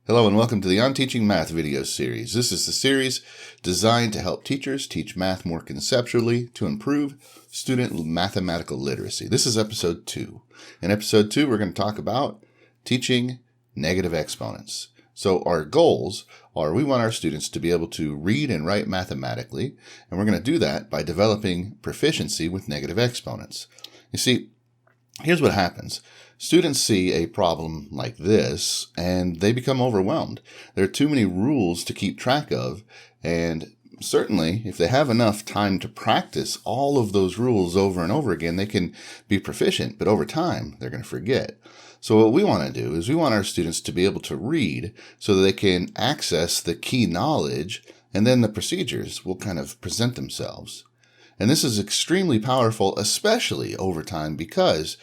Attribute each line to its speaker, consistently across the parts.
Speaker 1: Hello and welcome to the On Teaching Math video series. This is the series designed to help teachers teach math more conceptually to improve student mathematical literacy. This is episode 2. In episode 2, we're going to talk about teaching negative exponents. So our goals are we want our students to be able to read and write mathematically, and we're going to do that by developing proficiency with negative exponents. You see, here's what happens. Students see a problem like this and they become overwhelmed. There are too many rules to keep track of, and certainly if they have enough time to practice all of those rules over and over again, they can be proficient, but over time they're going to forget. So what we want to do is we want our students to be able to read so that they can access the key knowledge, and then the procedures will kind of present themselves. And this is extremely powerful, especially over time, because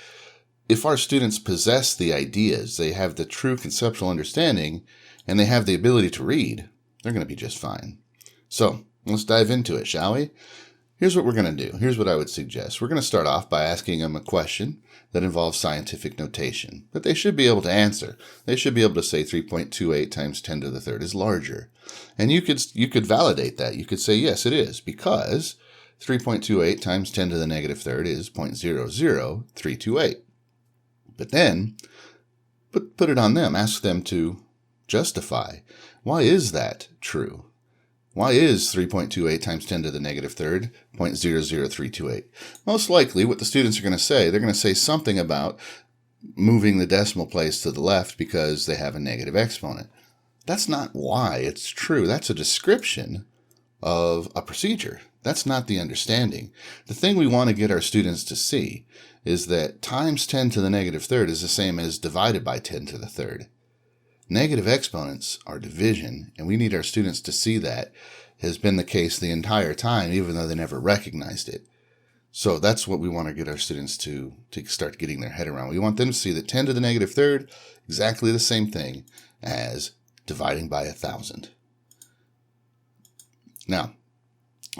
Speaker 1: if our students possess the ideas, they have the true conceptual understanding, and they have the ability to read, they're going to be just fine. So let's dive into it, shall we? Here's what we're going to do. Here's what I would suggest. We're going to start off by asking them a question that involves scientific notation that they should be able to answer. They should be able to say 3.28 times 10 to the third is larger. And you could validate that. You could say, yes, it is, because 3.28 times 10 to the negative third is 0.00328. But then, put it on them. Ask them to justify. Why is that true? Why is 3.28 times 10 to the negative third 0.00328? Most likely, what the students are going to say, they're going to say something about moving the decimal place to the left because they have a negative exponent. That's not why it's true. That's a description of a procedure. That's not the understanding. The thing we want to get our students to see is that times 10 to the negative third is the same as divided by 10 to the third. Negative exponents are division, and we need our students to see that has been the case the entire time, even though they never recognized it. So that's what we want to get our students to start getting their head around. We want them to see that 10 to the negative third, exactly the same thing as dividing by 1,000. Now,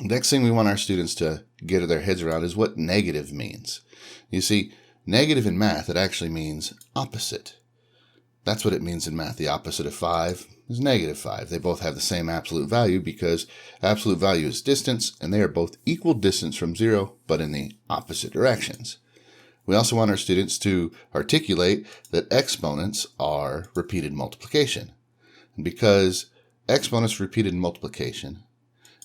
Speaker 1: next thing we want our students to get their heads around is what negative means. You see, negative in math, it actually means opposite. That's what it means in math. The opposite of 5 is negative 5. They both have the same absolute value because absolute value is distance, and they are both equal distance from 0, but in the opposite directions. We also want our students to articulate that exponents are repeated multiplication. And because exponents are repeated multiplication,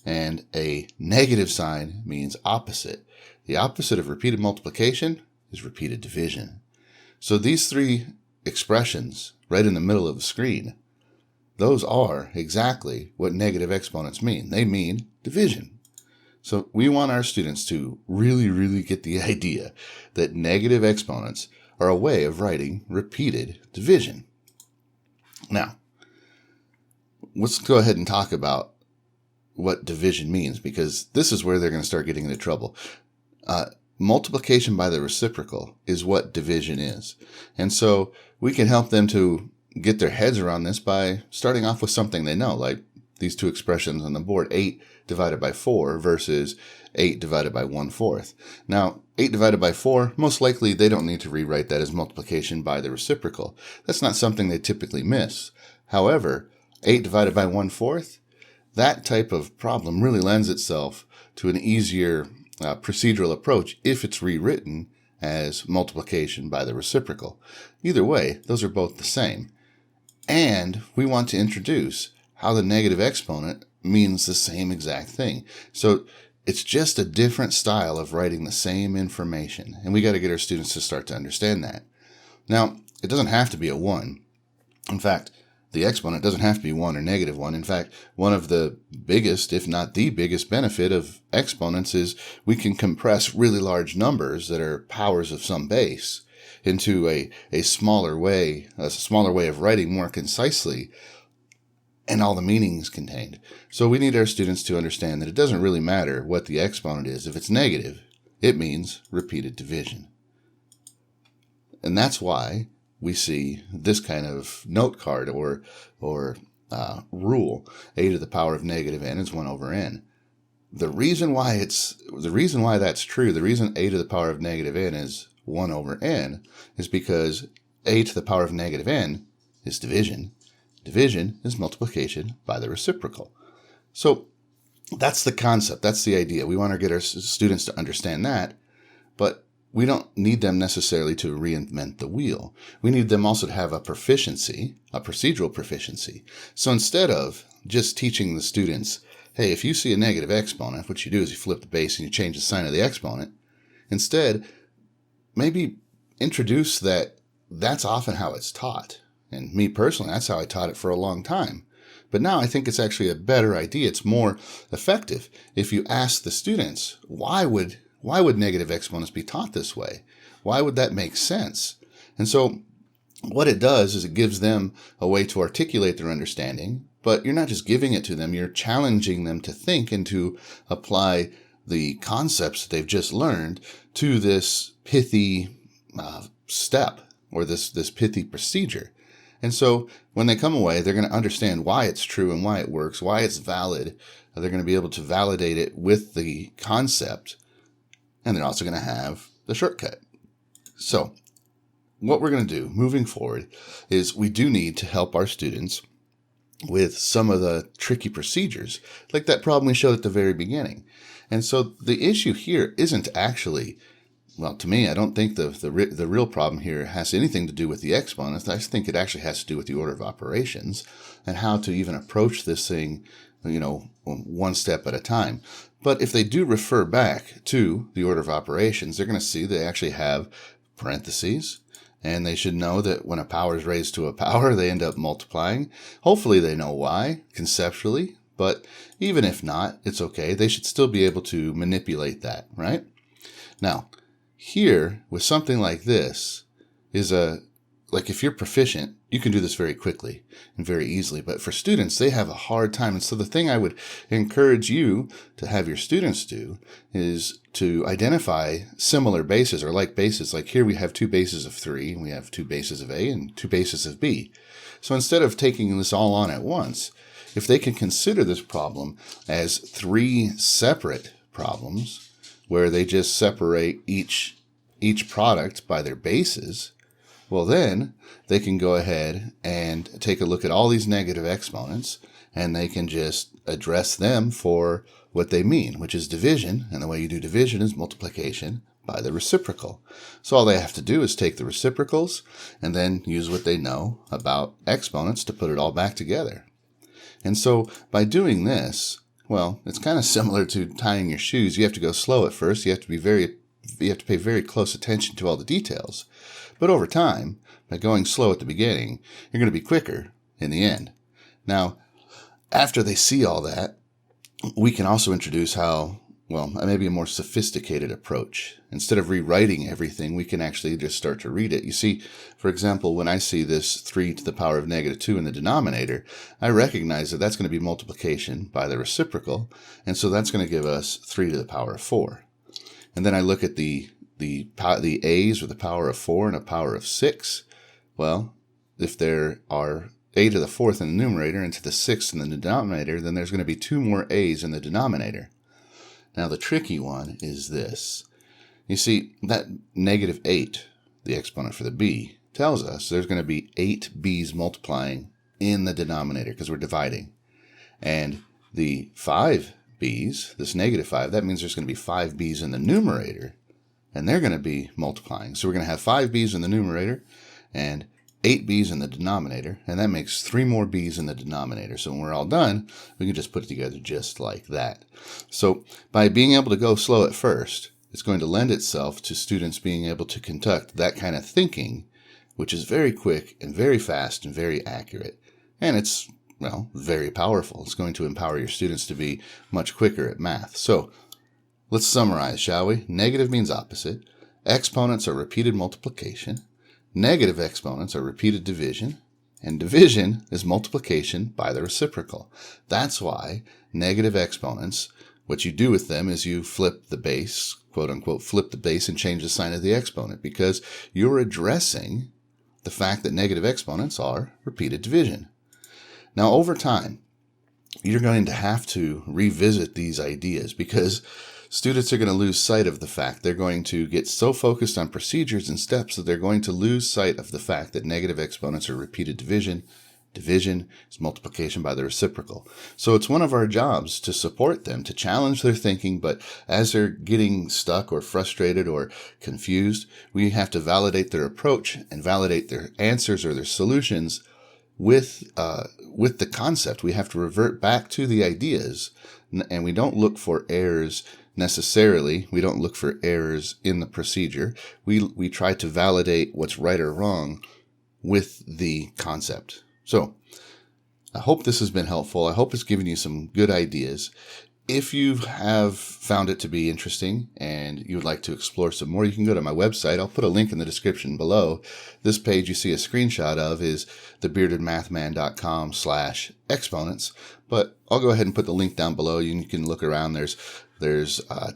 Speaker 1: and a negative sign means opposite. The opposite of repeated multiplication is repeated division. So these three expressions right in the middle of the screen, those are exactly what negative exponents mean. They mean division. So we want our students to really get the idea that negative exponents are a way of writing repeated division. Now, let's go ahead and talk about what division means, because this is where they're going to start getting into trouble. Multiplication by the reciprocal is what division is. And so we can help them to get their heads around this by starting off with something they know, like these two expressions on the board, 8 divided by 4 versus 8 divided by 1/4. Now, 8 divided by 4, most likely they don't need to rewrite that as multiplication by the reciprocal. That's not something they typically miss. However, 8 divided by 1/4, that type of problem really lends itself to an easier procedural approach if it's rewritten as multiplication by the reciprocal. Either way, those are both the same. And we want to introduce how the negative exponent means the same exact thing. So it's just a different style of writing the same information. And we got to get our students to start to understand that. Now, it doesn't have to be a 1. In fact, the exponent doesn't have to be 1 or negative 1. In fact, one of the biggest, if not the biggest benefit of exponents is we can compress really large numbers that are powers of some base into a smaller way of writing more concisely, and all the meanings contained. So we need our students to understand that it doesn't really matter what the exponent is. If it's negative, it means repeated division. And that's why we see this kind of note card or rule. A to the power of negative n is 1 over n. The reason why that's true, the reason a to the power of negative n is 1 over n is because a to the power of negative n is division, Division is multiplication by the reciprocal. So that's the concept. That's the idea. We want to get our students to understand that, but we don't need them necessarily to reinvent the wheel. We need them also to have a proficiency, a procedural proficiency. So instead of just teaching the students, hey, if you see a negative exponent, what you do is you flip the base and you change the sign of the exponent. Instead, maybe introduce that that's often how it's taught. And me personally, that's how I taught it for a long time. But now I think it's actually a better idea. It's more effective if you ask the students, why would negative exponents be taught this way? Why would that make sense? And so what it does is it gives them a way to articulate their understanding, but you're not just giving it to them, you're challenging them to think and to apply the concepts that they've just learned to this pithy step or this pithy procedure. And so when they come away, they're going to understand why it's true and why it works, why it's valid. They're going to be able to validate it with the concept, and they're also going to have the shortcut. So what we're going to do moving forward is we do need to help our students with some of the tricky procedures, like that problem we showed at the very beginning. And so the issue here isn't actually, well, to me, I don't think the real problem here has anything to do with the exponents. I think it actually has to do with the order of operations and how to even approach this thing, one step at a time. But if they do refer back to the order of operations, they're going to see they actually have parentheses, and they should know that when a power is raised to a power, they end up multiplying. Hopefully they know why, conceptually, but even if not, it's okay. They should still be able to manipulate that, right? Now, here, with something like this, like if you're proficient, you can do this very quickly and very easily. But for students, they have a hard time. And so the thing I would encourage you to have your students do is to identify similar bases or like bases. Like here we have two bases of 3, and we have two bases of A and two bases of B. So instead of taking this all on at once, if they can consider this problem as 3 separate problems where they just separate each product by their bases, well, then they can go ahead and take a look at all these negative exponents, and they can just address them for what they mean, which is division. And the way you do division is multiplication by the reciprocal. So all they have to do is take the reciprocals and then use what they know about exponents to put it all back together. And so by doing this, well, it's kind of similar to tying your shoes. You have to go slow at first. You have to pay very close attention to all the details. But over time, by going slow at the beginning, you're going to be quicker in the end. Now, after they see all that, we can also introduce maybe a more sophisticated approach. Instead of rewriting everything, we can actually just start to read it. You see, for example, when I see this 3 to the power of negative 2 in the denominator, I recognize that that's going to be multiplication by the reciprocal, and so that's going to give us 3 to the power of 4. And then I look at the a's with a power of 4 and a power of 6. Well, if there are a to the 4th in the numerator and to the 6th in the denominator, then there's going to be 2 more a's in the denominator. Now the tricky one is this. You see, that negative 8, the exponent for the b, tells us there's going to be 8 b's multiplying in the denominator because we're dividing. And the 5 b's, this negative 5, that means there's going to be 5 b's in the numerator, and they're going to be multiplying. So we're going to have 5 b's in the numerator and 8 b's in the denominator, and that makes 3 more b's in the denominator. So when we're all done, we can just put it together just like that. So by being able to go slow at first, it's going to lend itself to students being able to conduct that kind of thinking, which is very quick and very fast and very accurate. And it's, very powerful. It's going to empower your students to be much quicker at math. So let's summarize, shall we? Negative means opposite. Exponents are repeated multiplication. Negative exponents are repeated division. And division is multiplication by the reciprocal. That's why negative exponents, what you do with them is you flip the base, quote unquote, flip the base and change the sign of the exponent, because you're addressing the fact that negative exponents are repeated division. Now, over time, you're going to have to revisit these ideas because students are going to lose sight of the fact they're going to get so focused on procedures and steps that they're going to lose sight of the fact that negative exponents are repeated division division is multiplication by the reciprocal. So it's one of our jobs to support them, to challenge their thinking, but as they're getting stuck or frustrated or confused, we have to validate their approach and validate their answers or their solutions with the concept. We have to revert back to the ideas, and we don't look for errors necessarily. We don't look for errors in the procedure. We try to validate what's right or wrong with the concept. So I hope this has been helpful. I hope it's given you some good ideas. If you have found it to be interesting and you would like to explore some more, you can go to my website. I'll put a link in the description below. This page you see a screenshot of is thebeardedmathman.com/exponents. But I'll go ahead and put the link down below. You can look around. There's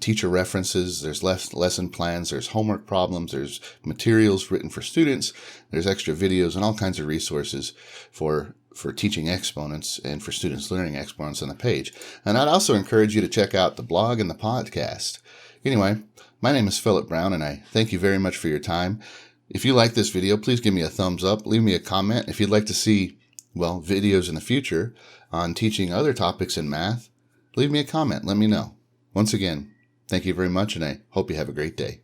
Speaker 1: teacher references, there's lesson plans, there's homework problems, there's materials written for students, there's extra videos and all kinds of resources for teaching exponents and for students learning exponents on the page. And I'd also encourage you to check out the blog and the podcast. Anyway, my name is Philip Brown, and I thank you very much for your time. If you like this video, please give me a thumbs up, leave me a comment. If you'd like to see, videos in the future on teaching other topics in math, leave me a comment, let me know. Once again, thank you very much, and I hope you have a great day.